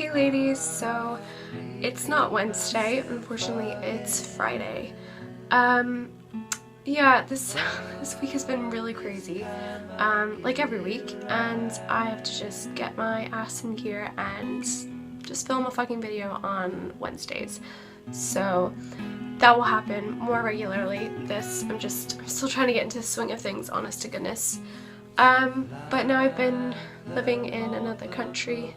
Hey ladies, so it's not Wednesday, unfortunately it's Friday. Yeah, this week has been really crazy, like every week, and I have to just get my ass in gear and just film a fucking video on Wednesdays. So that will happen more regularly. I'm still trying to get into the swing of things, honest to goodness. But now I've been living in another country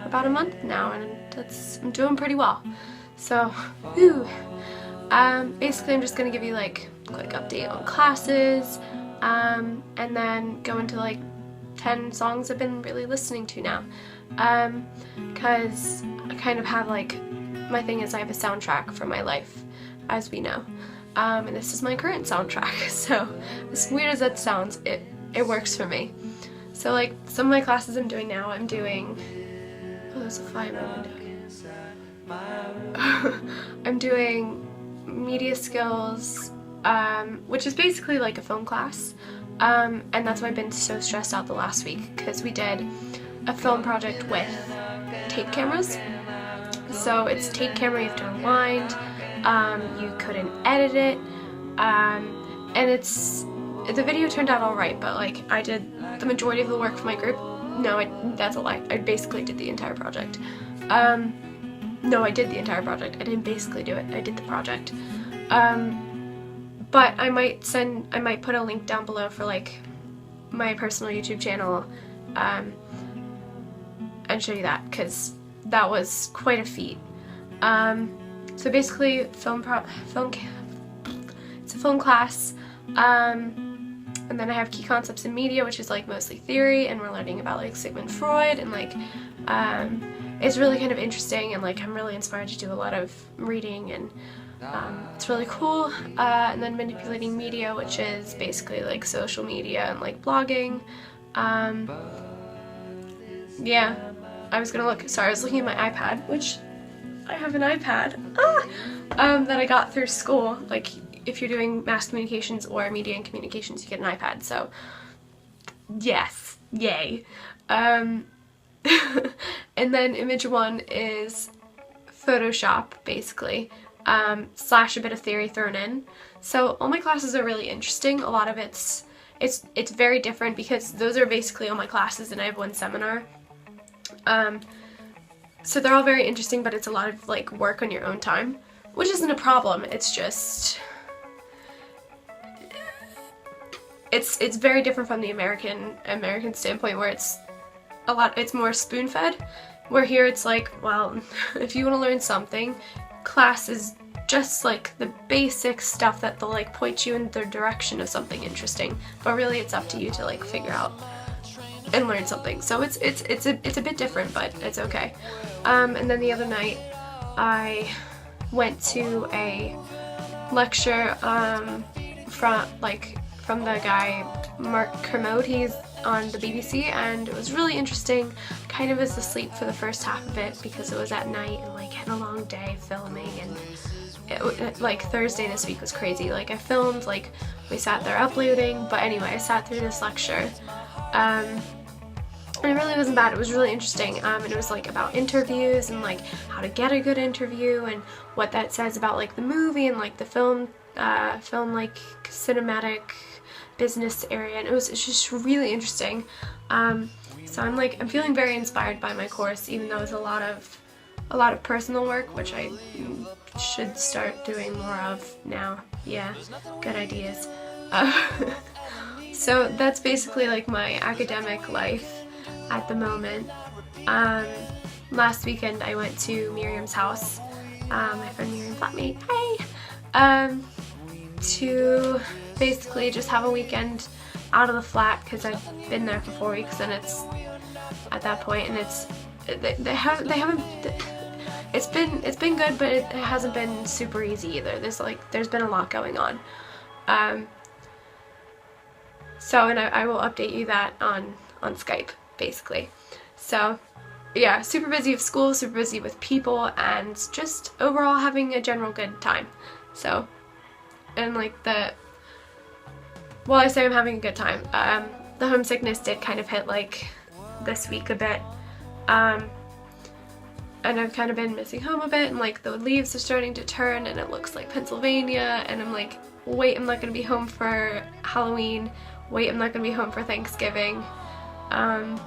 about a month now, and I'm doing pretty well. So, whew. Basically I'm just gonna give you like a quick update on classes, and then go into like 10 songs I've been really listening to now. Cause I kind of have like, my thing is I have a soundtrack for my life, as we know. And this is my current soundtrack, so as weird as that sounds, it works for me. So like some of my classes I'm doing now, I'm doing, oh there's a fly in my window. I'm doing media skills, which is basically like a film class, and that's why I've been so stressed out the last week, because we did a film project with tape cameras. So it's tape camera, you have to rewind, you couldn't edit it, and the video turned out alright, but like I did the majority of the work for my group. No, that's a lie. I basically did the entire project. No, I did the entire project. I didn't basically do it. I did the project. But I might put a link down below for like my personal YouTube channel, and show you that, because that was quite a feat. So basically, it's a film class. And then I have key concepts in media, which is like mostly theory, and we're learning about like Sigmund Freud, and like it's really kind of interesting, and like I'm really inspired to do a lot of reading, and it's really cool. And then manipulating media, which is basically like social media and like blogging. Yeah, I was looking at my iPad, which I have an iPad that I got through school. Like, if you're doing mass communications or media and communications, you get an iPad, so yes, yay. And then image one is Photoshop, basically, slash a bit of theory thrown in. So all my classes are really interesting. A lot of it's very different, because those are basically all my classes and I have one seminar. So they're all very interesting, but it's a lot of like work on your own time, which isn't a problem. It's just, it's very different from the American standpoint, where it's more spoon-fed, where here it's like, well, if you want to learn something, class is just like the basic stuff that they'll like point you in the direction of something interesting, but really it's up to you to like figure out and learn something. So it's a bit different, but it's okay. And then the other night I went to a lecture from the guy Mark Kermode. He's on the BBC, and it was really interesting. Kind of was asleep for the first half of it because it was at night, and like had a long day filming, and like Thursday this week was crazy. Like I filmed, like we sat there uploading, but anyway, I sat through this lecture, and it really wasn't bad. It was really interesting, and it was like about interviews and like how to get a good interview and what that says about like the movie and like the film like cinematic business area, and it's just really interesting. So I'm feeling very inspired by my course, even though it's a lot of personal work, which I should start doing more of now. Yeah, good ideas. So that's basically like my academic life at the moment. Last weekend I went to Miriam's house, my friend Miriam flatmate, hi, to basically just have a weekend out of the flat, because I've been there for 4 weeks, and it's at that point, and it's been good, but it hasn't been super easy either. There's been a lot going on. So, and I will update you that on Skype, basically. So yeah, super busy with school, super busy with people, and just overall having a general good time. So, and like while I say I'm having a good time, the homesickness did kind of hit like this week a bit. and I've kind of been missing home a bit, and like the leaves are starting to turn and it looks like Pennsylvania, and I'm like, wait, I'm not gonna be home for Halloween, wait, I'm not gonna be home for Thanksgiving. And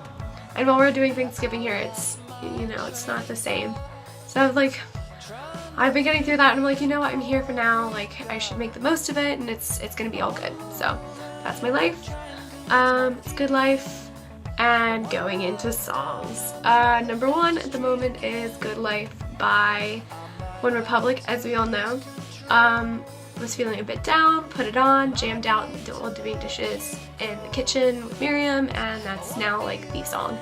while we're doing Thanksgiving here, it's, you know, it's not the same. So I've been getting through that, and I'm like, you know what, I'm here for now, like I should make the most of it, and it's gonna be all good. So that's my life. It's good life. And going into songs. Number 1 at the moment is Good Life by One Republic, as we all know. Was feeling a bit down, put it on, jammed out while doing dishes in the kitchen with Miriam, and that's now like the song.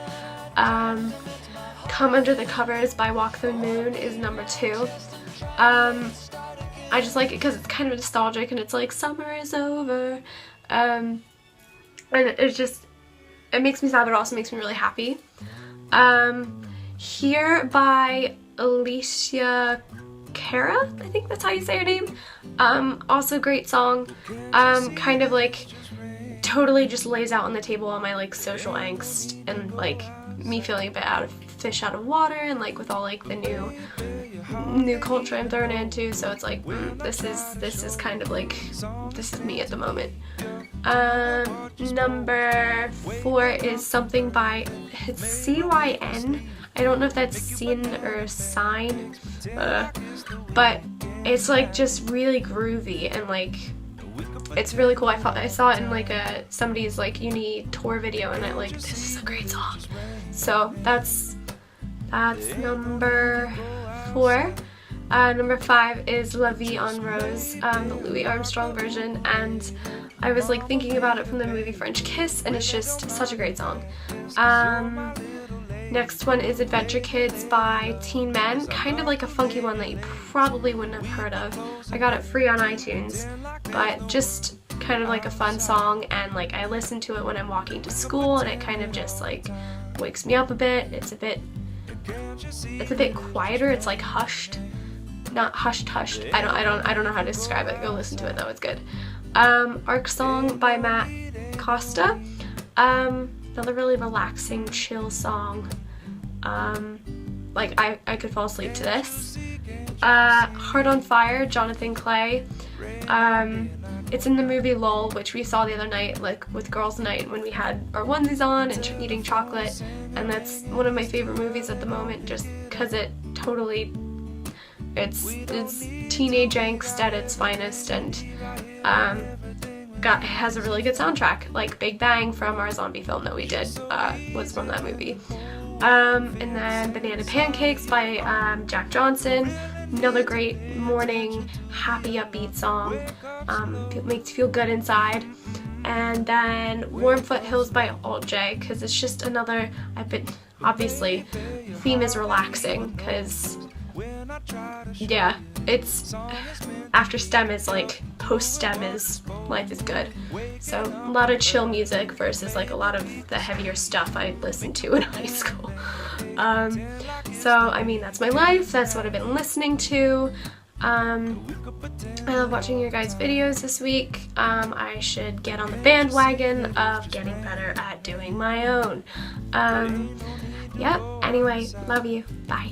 Come Under the Covers by Walk the Moon is number 2. I just like it because it's kind of nostalgic, and it's like summer is over. And it's just, it makes me sad, but it also makes me really happy. Here by Alicia Cara, I think that's how you say her name. Also great song. Kind of like totally just lays out on the table all my like social angst and like me feeling a bit fish out of water, and like with all like the new culture I'm thrown into. So it's like this is kind of like, this is me at the moment. Number 4 is Something by, it's CYN. I don't know if that's Sin or Sign, but it's like just really groovy, and like it's really cool. I saw it in like somebody's like uni tour video, and I like, this is a great song. So that's number 4. Number 5 is La Vie en Rose, the Louis Armstrong version, and I was like thinking about it from the movie French Kiss, and it's just such a great song. Next one is Adventure Kids by Teen Men, kind of like a funky one that you probably wouldn't have heard of. I got it free on iTunes, but just kind of like a fun song, and like I listen to it when I'm walking to school, and it kind of just like wakes me up a bit. It's a bit quieter. It's like hushed, not hushed. I don't know how to describe it. Go listen to it though. It's good. Arc Song by Matt Costa. Another really relaxing, chill song. Like I could fall asleep to this. Heart on Fire, Jonathan Clay. It's in the movie LOL, which we saw the other night, like with girls' night, when we had our onesies on and eating chocolate, and that's one of my favorite movies at the moment, just because it totally, it's teenage angst at its finest, and has a really good soundtrack. Like Big Bang from our zombie film that we did was from that movie. And then Banana Pancakes by Jack Johnson. Another great morning, happy, upbeat song. It makes you feel good inside. And then Warm Foothills by Alt J, because it's just another, obviously, theme is relaxing, because, yeah, it's, after STEM is like, post-STEM is, life is good. So a lot of chill music versus like a lot of the heavier stuff I listened to in high school. So I mean, that's my life, that's what I've been listening to. I love watching your guys' videos this week. I should get on the bandwagon of getting better at doing my own. Yeah, anyway, love you, bye.